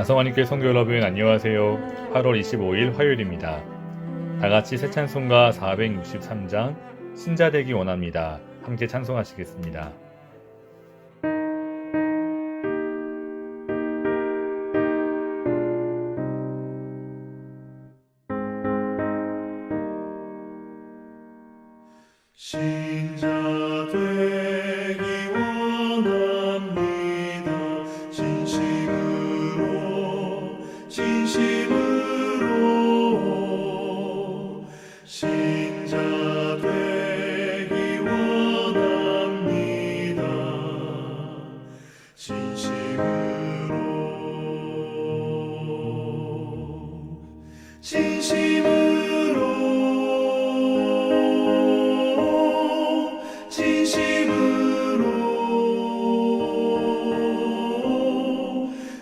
다성하님께 성도 여러분 안녕하세요. 8월 25일 화요일입니다. 다같이 새 찬송가 463장 신자되기 원합니다. 함께 찬송하시겠습니다. 신자 되기 원합니다. 진심으로 신자 되기 원합니다. 진심으로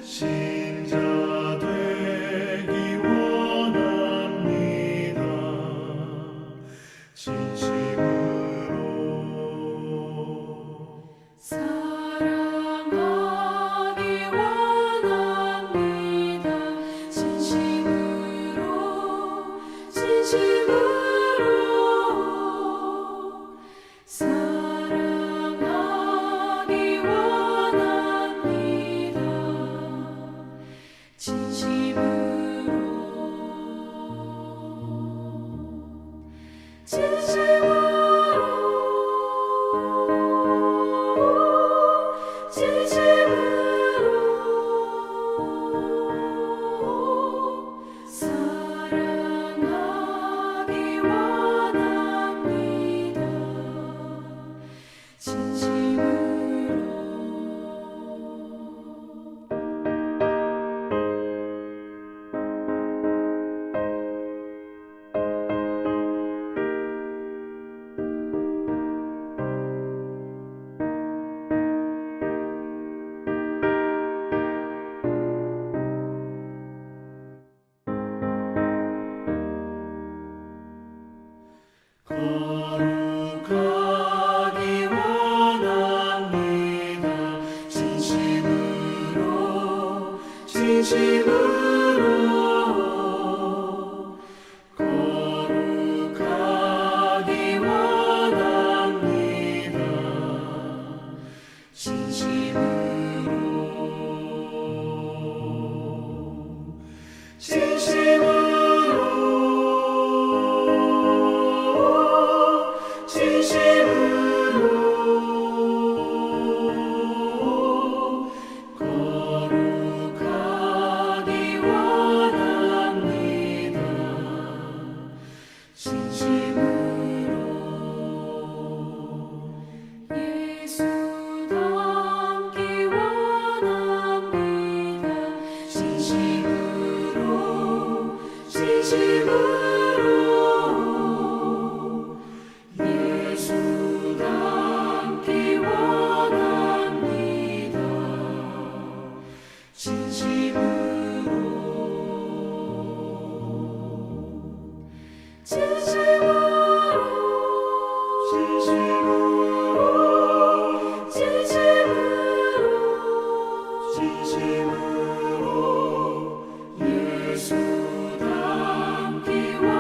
신자 되기 원합니다. 진심으로 사랑하기 원합니다. 진심으로 사랑하기 원합니다. 사랑하기 원합니다. 거룩하기 원합니다. 진심으로 거룩하기 원합니다. 진심으로 거룩하기 원합니다. 예수 닮기 원합니다. 진심으로 예수 닮기 원합니다. 진심으로 예수 닮기 원합니다.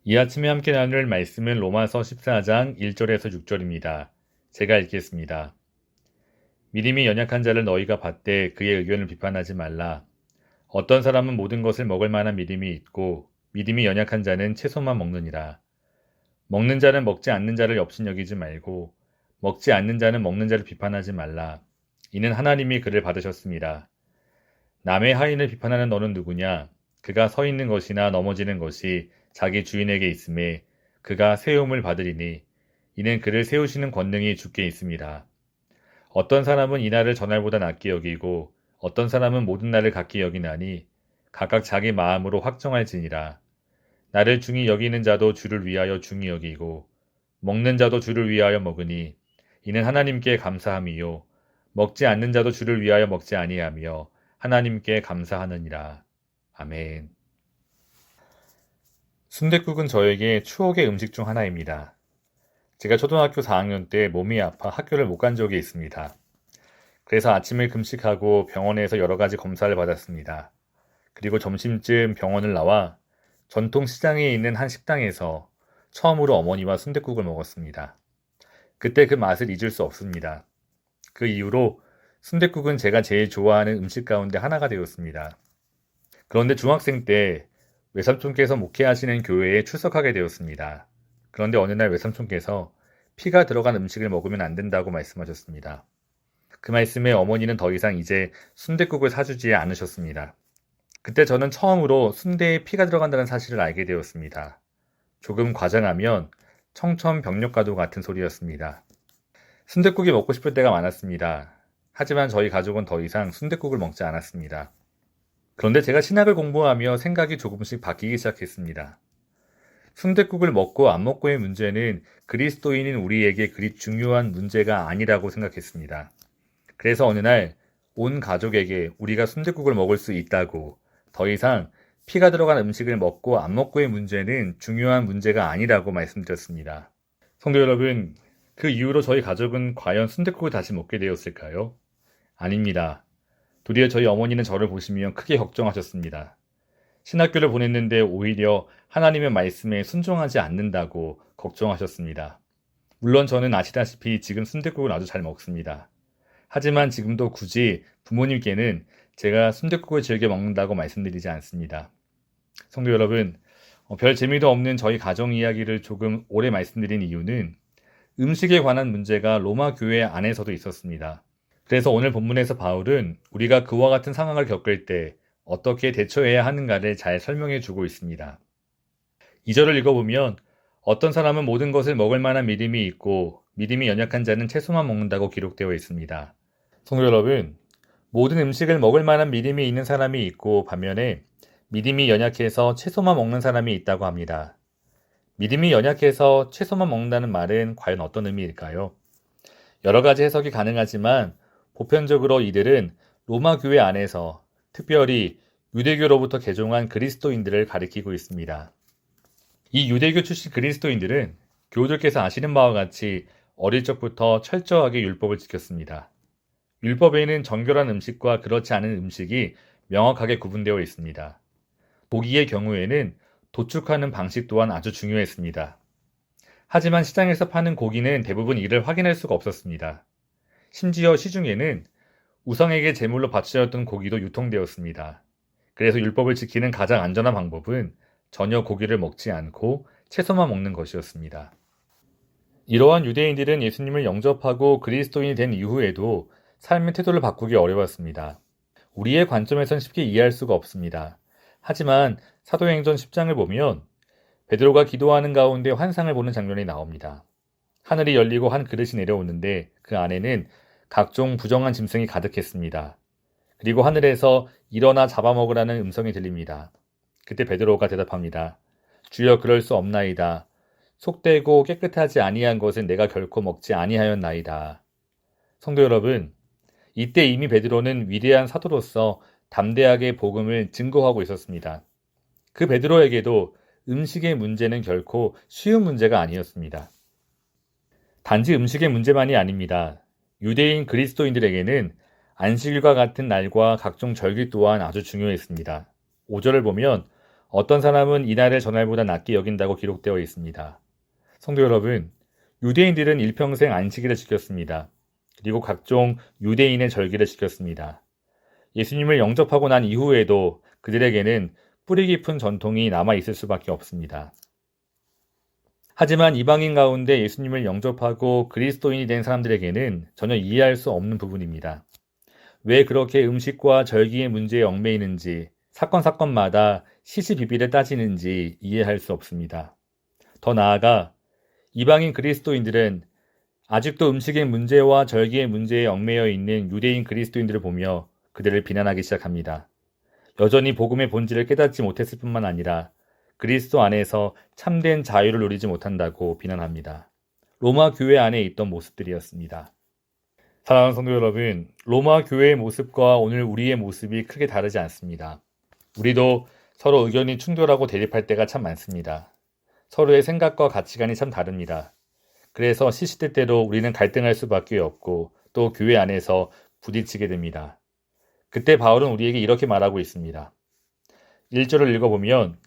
이 아침에 함께 나눌 말씀은 로마서 14장 1절에서 6절입니다. 제가 읽겠습니다. 믿음이 연약한 자를 너희가 받되 그의 의견을 비판하지 말라. 어떤 사람은 모든 것을 먹을 만한 믿음이 있고 믿음이 연약한 자는 채소만 먹느니라. 먹는 자는 먹지 않는 자를 업신여기지 말고 먹지 않는 자는 먹는 자를 비판하지 말라. 이는 하나님이 그를 받으셨습니다. 남의 하인을 비판하는 너는 누구냐? 그가 서 있는 것이나 넘어지는 것이 자기 주인에게 있음에 그가 세움을 받으리니 이는 그를 세우시는 권능이 주께 있습니다. 어떤 사람은 이날을 전날보다 낮게 여기고 어떤 사람은 모든 날을 같게 여기나니 각각 자기 마음으로 확정할지니라. 나를 중히 여기는 자도 주를 위하여 중히 여기고 먹는 자도 주를 위하여 먹으니 이는 하나님께 감사함이요 먹지 않는 자도 주를 위하여 먹지 아니하며 하나님께 감사하느니라. 아멘. 순댓국은 저에게 추억의 음식 중 하나입니다. 제가 초등학교 4학년 때 몸이 아파 학교를 못 간 적이 있습니다. 그래서 아침을 금식하고 병원에서 여러 가지 검사를 받았습니다. 그리고 점심쯤 병원을 나와 전통 시장에 있는 한 식당에서 처음으로 어머니와 순댓국을 먹었습니다. 그때 그 맛을 잊을 수 없습니다. 그 이후로 순댓국은 제가 제일 좋아하는 음식 가운데 하나가 되었습니다. 그런데 중학생 때 외삼촌께서 목회하시는 교회에 출석하게 되었습니다. 그런데 어느 날 외삼촌께서 피가 들어간 음식을 먹으면 안 된다고 말씀하셨습니다. 그 말씀에 어머니는 더 이상 이제 순댓국을 사주지 않으셨습니다. 그때 저는 처음으로 순대에 피가 들어간다는 사실을 알게 되었습니다. 조금 과장하면 청천벽력과도 같은 소리였습니다. 순댓국이 먹고 싶을 때가 많았습니다. 하지만 저희 가족은 더 이상 순댓국을 먹지 않았습니다. 그런데 제가 신학을 공부하며 생각이 조금씩 바뀌기 시작했습니다. 순댓국을 먹고 안 먹고의 문제는 그리스도인인 우리에게 그리 중요한 문제가 아니라고 생각했습니다. 그래서 어느 날 온 가족에게 우리가 순댓국을 먹을 수 있다고, 더 이상 피가 들어간 음식을 먹고 안 먹고의 문제는 중요한 문제가 아니라고 말씀드렸습니다. 성도 여러분, 그 이후로 저희 가족은 과연 순댓국을 다시 먹게 되었을까요? 아닙니다. 도리어 저희 어머니는 저를 보시며 크게 걱정하셨습니다. 신학교를 보냈는데 오히려 하나님의 말씀에 순종하지 않는다고 걱정하셨습니다. 물론 저는 아시다시피 지금 순댓국을 아주 잘 먹습니다. 하지만 지금도 굳이 부모님께는 제가 순댓국을 즐겨 먹는다고 말씀드리지 않습니다. 성도 여러분, 별 재미도 없는 저희 가정 이야기를 조금 오래 말씀드린 이유는 음식에 관한 문제가 로마 교회 안에서도 있었습니다. 그래서 오늘 본문에서 바울은 우리가 그와 같은 상황을 겪을 때 어떻게 대처해야 하는가를 잘 설명해 주고 있습니다. 2절을 읽어보면 어떤 사람은 모든 것을 먹을 만한 믿음이 있고 믿음이 연약한 자는 채소만 먹는다고 기록되어 있습니다. 성도 여러분, 모든 음식을 먹을 만한 믿음이 있는 사람이 있고 반면에 믿음이 연약해서 채소만 먹는 사람이 있다고 합니다. 믿음이 연약해서 채소만 먹는다는 말은 과연 어떤 의미일까요? 여러 가지 해석이 가능하지만 보편적으로 이들은 로마 교회 안에서 특별히 유대교로부터 개종한 그리스도인들을 가리키고 있습니다. 이 유대교 출신 그리스도인들은 교우들께서 아시는 바와 같이 어릴 적부터 철저하게 율법을 지켰습니다. 율법에는 정결한 음식과 그렇지 않은 음식이 명확하게 구분되어 있습니다. 고기의 경우에는 도축하는 방식 또한 아주 중요했습니다. 하지만 시장에서 파는 고기는 대부분 이를 확인할 수가 없었습니다. 심지어 시중에는 우상에게 제물로 바쳐졌던 고기도 유통되었습니다. 그래서 율법을 지키는 가장 안전한 방법은 전혀 고기를 먹지 않고 채소만 먹는 것이었습니다. 이러한 유대인들은 예수님을 영접하고 그리스도인이 된 이후에도 삶의 태도를 바꾸기 어려웠습니다. 우리의 관점에선 쉽게 이해할 수가 없습니다. 하지만 사도행전 10장을 보면 베드로가 기도하는 가운데 환상을 보는 장면이 나옵니다. 하늘이 열리고 한 그릇이 내려오는데 그 안에는 각종 부정한 짐승이 가득했습니다. 그리고 하늘에서 일어나 잡아먹으라는 음성이 들립니다. 그때 베드로가 대답합니다. 주여, 그럴 수 없나이다. 속되고 깨끗하지 아니한 것은 내가 결코 먹지 아니하였나이다. 성도 여러분, 이때 이미 베드로는 위대한 사도로서 담대하게 복음을 증거하고 있었습니다. 그 베드로에게도 음식의 문제는 결코 쉬운 문제가 아니었습니다. 단지 음식의 문제만이 아닙니다. 유대인 그리스도인들에게는 안식일과 같은 날과 각종 절기 또한 아주 중요했습니다. 5절을 보면 어떤 사람은 이날을 전날보다 낮게 여긴다고 기록되어 있습니다. 성도 여러분, 유대인들은 일평생 안식일을 지켰습니다. 그리고 각종 유대인의 절기를 지켰습니다. 예수님을 영접하고 난 이후에도 그들에게는 뿌리 깊은 전통이 남아있을 수밖에 없습니다. 하지만 이방인 가운데 예수님을 영접하고 그리스도인이 된 사람들에게는 전혀 이해할 수 없는 부분입니다. 왜 그렇게 음식과 절기의 문제에 얽매이는지, 사건마다 시시비비를 따지는지 이해할 수 없습니다. 더 나아가 이방인 그리스도인들은 아직도 음식의 문제와 절기의 문제에 얽매여 있는 유대인 그리스도인들을 보며 그들을 비난하기 시작합니다. 여전히 복음의 본질을 깨닫지 못했을 뿐만 아니라 그리스도 안에서 참된 자유를 누리지 못한다고 비난합니다. 로마 교회 안에 있던 모습들이었습니다. 사랑하는 성도 여러분, 로마 교회의 모습과 오늘 우리의 모습이 크게 다르지 않습니다. 우리도 서로 의견이 충돌하고 대립할 때가 참 많습니다. 서로의 생각과 가치관이 참 다릅니다. 그래서 시시때때로 우리는 갈등할 수밖에 없고 또 교회 안에서 부딪히게 됩니다. 그때 바울은 우리에게 이렇게 말하고 있습니다. 1절을 읽어보면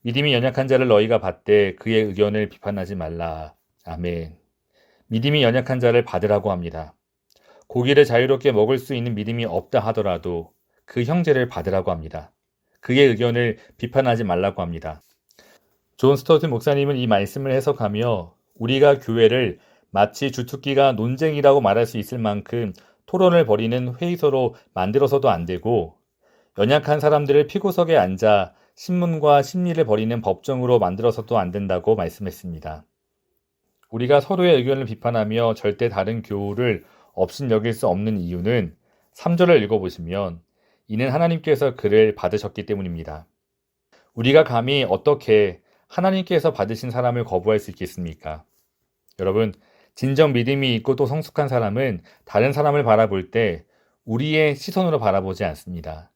믿음이 연약한 자를 너희가 받되 그의 의견을 비판하지 말라. 아멘. 믿음이 연약한 자를 받으라고 합니다. 고기를 자유롭게 먹을 수 있는 믿음이 없다 하더라도 그 형제를 받으라고 합니다. 그의 의견을 비판하지 말라고 합니다. 존 스토트 목사님은 이 말씀을 해석하며 우리가 교회를 마치 주특기가 논쟁이라고 말할 수 있을 만큼 토론을 벌이는 회의소로 만들어서도 안 되고 연약한 사람들을 피고석에 앉아 신문과 심리를 벌이는 법정으로 만들어서도 안 된다고 말씀했습니다. 우리가 서로의 의견을 비판하며 절대 다른 교우를 업신여길 수 없는 이유는 3절을 읽어보시면 이는 하나님께서 그를 받으셨기 때문입니다. 우리가 감히 어떻게 하나님께서 받으신 사람을 거부할 수 있겠습니까? 여러분, 진정 믿음이 있고 또 성숙한 사람은 다른 사람을 바라볼 때 우리의 시선으로 바라보지 않습니다.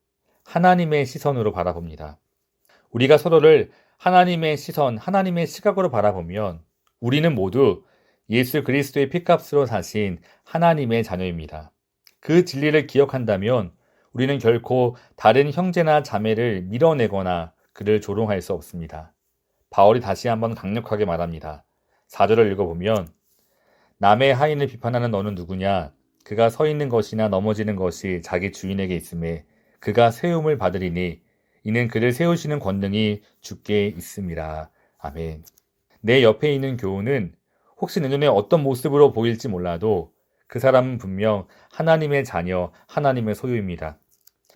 하나님의 시선으로 바라봅니다. 우리가 서로를 하나님의 시선, 하나님의 시각으로 바라보면 우리는 모두 예수 그리스도의 피값으로 사신 하나님의 자녀입니다. 그 진리를 기억한다면 우리는 결코 다른 형제나 자매를 밀어내거나 그를 조롱할 수 없습니다. 바울이 다시 한번 강력하게 말합니다. 4절을 읽어보면 남의 하인을 비판하는 너는 누구냐? 그가 서 있는 것이나 넘어지는 것이 자기 주인에게 있음에 그가 세움을 받으리니 이는 그를 세우시는 권능이 주께 있음이라. 아멘. 내 옆에 있는 교우는 혹시 내 눈에 어떤 모습으로 보일지 몰라도 그 사람은 분명 하나님의 자녀, 하나님의 소유입니다.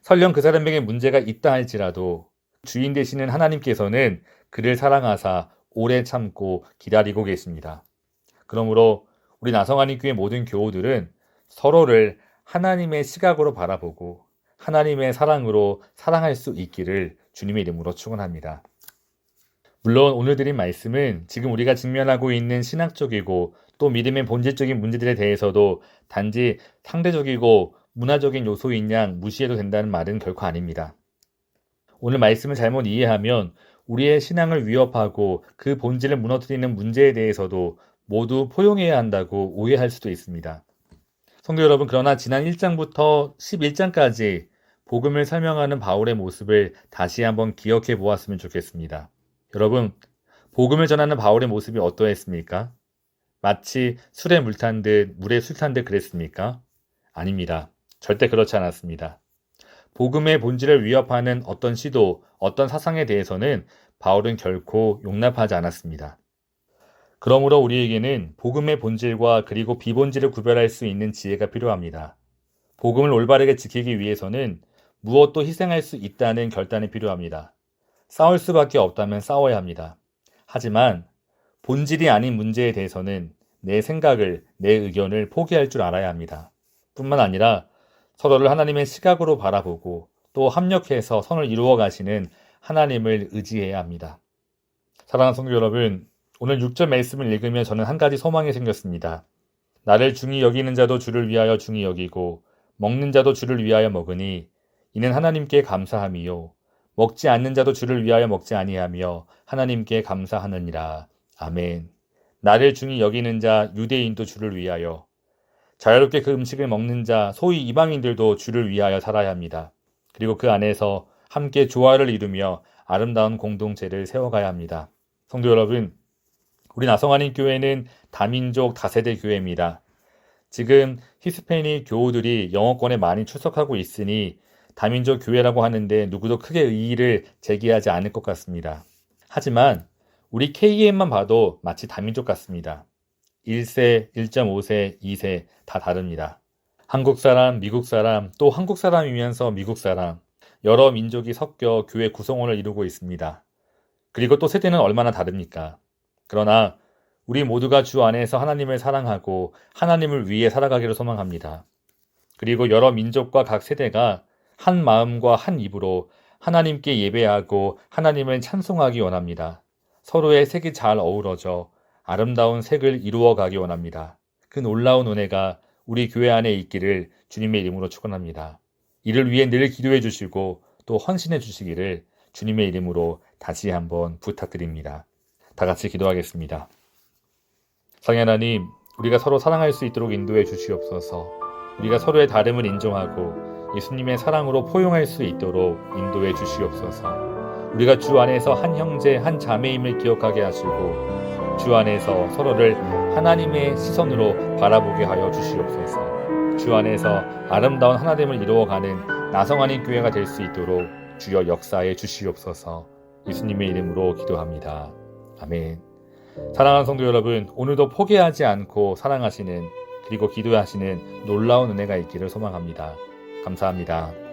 설령 그 사람에게 문제가 있다 할지라도 주인 되시는 하나님께서는 그를 사랑하사 오래 참고 기다리고 계십니다. 그러므로 우리 나성안인교회 모든 교우들은 서로를 하나님의 시각으로 바라보고 하나님의 사랑으로 사랑할 수 있기를 주님의 이름으로 축원합니다. 물론 오늘 드린 말씀은 지금 우리가 직면하고 있는 신학적이고 또 믿음의 본질적인 문제들에 대해서도 단지 상대적이고 문화적인 요소인 양 무시해도 된다는 말은 결코 아닙니다. 오늘 말씀을 잘못 이해하면 우리의 신앙을 위협하고 그 본질을 무너뜨리는 문제에 대해서도 모두 포용해야 한다고 오해할 수도 있습니다. 성도 여러분, 그러나 지난 1장부터 11장까지 복음을 설명하는 바울의 모습을 다시 한번 기억해 보았으면 좋겠습니다. 여러분, 복음을 전하는 바울의 모습이 어떠했습니까? 마치 술에 물 탄 듯 물에 술 탄 듯 그랬습니까? 아닙니다. 절대 그렇지 않았습니다. 복음의 본질을 위협하는 어떤 시도, 어떤 사상에 대해서는 바울은 결코 용납하지 않았습니다. 그러므로 우리에게는 복음의 본질과 그리고 비본질을 구별할 수 있는 지혜가 필요합니다. 복음을 올바르게 지키기 위해서는 무엇도 희생할 수 있다는 결단이 필요합니다. 싸울 수밖에 없다면 싸워야 합니다. 하지만 본질이 아닌 문제에 대해서는 내 생각을, 내 의견을 포기할 줄 알아야 합니다. 뿐만 아니라 서로를 하나님의 시각으로 바라보고 또 합력해서 선을 이루어 가시는 하나님을 의지해야 합니다. 사랑하는 성도 여러분, 오늘 6절 말씀을 읽으면 저는 한 가지 소망이 생겼습니다. 나를 중히 여기는 자도 주를 위하여 중히 여기고 먹는 자도 주를 위하여 먹으니 이는 하나님께 감사함이요 먹지 않는 자도 주를 위하여 먹지 아니하며 하나님께 감사하느니라. 아멘. 나를 중히 여기는 자 유대인도 주를 위하여 자유롭게 그 음식을 먹는 자 소위 이방인들도 주를 위하여 살아야 합니다. 그리고 그 안에서 함께 조화를 이루며 아름다운 공동체를 세워가야 합니다. 성도 여러분, 우리 나성안인교회는 다민족 다세대 교회입니다. 지금 히스패닉 교우들이 영어권에 많이 출석하고 있으니 다민족 교회라고 하는데 누구도 크게 의의를 제기하지 않을 것 같습니다. 하지만 우리 KM만 봐도 마치 다민족 같습니다. 1세, 1.5세, 2세 다 다릅니다. 한국 사람, 미국 사람, 또 한국 사람이면서 미국 사람, 여러 민족이 섞여 교회 구성원을 이루고 있습니다. 그리고 또 세대는 얼마나 다릅니까? 그러나 우리 모두가 주 안에서 하나님을 사랑하고 하나님을 위해 살아가기를 소망합니다. 그리고 여러 민족과 각 세대가 한 마음과 한 입으로 하나님께 예배하고 하나님을 찬송하기 원합니다. 서로의 색이 잘 어우러져 아름다운 색을 이루어가기 원합니다. 그 놀라운 은혜가 우리 교회 안에 있기를 주님의 이름으로 축원합니다. 이를 위해 늘 기도해 주시고 또 헌신해 주시기를 주님의 이름으로 다시 한번 부탁드립니다. 다 같이 기도하겠습니다. 성령 하나님, 우리가 서로 사랑할 수 있도록 인도해 주시옵소서. 우리가 서로의 다름을 인정하고 예수님의 사랑으로 포용할 수 있도록 인도해 주시옵소서. 우리가 주 안에서 한 형제, 한 자매임을 기억하게 하시고 주 안에서 서로를 하나님의 시선으로 바라보게 하여 주시옵소서. 주 안에서 아름다운 하나됨을 이루어가는 나성 아닌 교회가 될 수 있도록 주여 역사해 주시옵소서. 예수님의 이름으로 기도합니다. 아멘. 사랑하는 성도 여러분, 오늘도 포기하지 않고 사랑하시는 그리고 기도하시는 놀라운 은혜가 있기를 소망합니다. 감사합니다.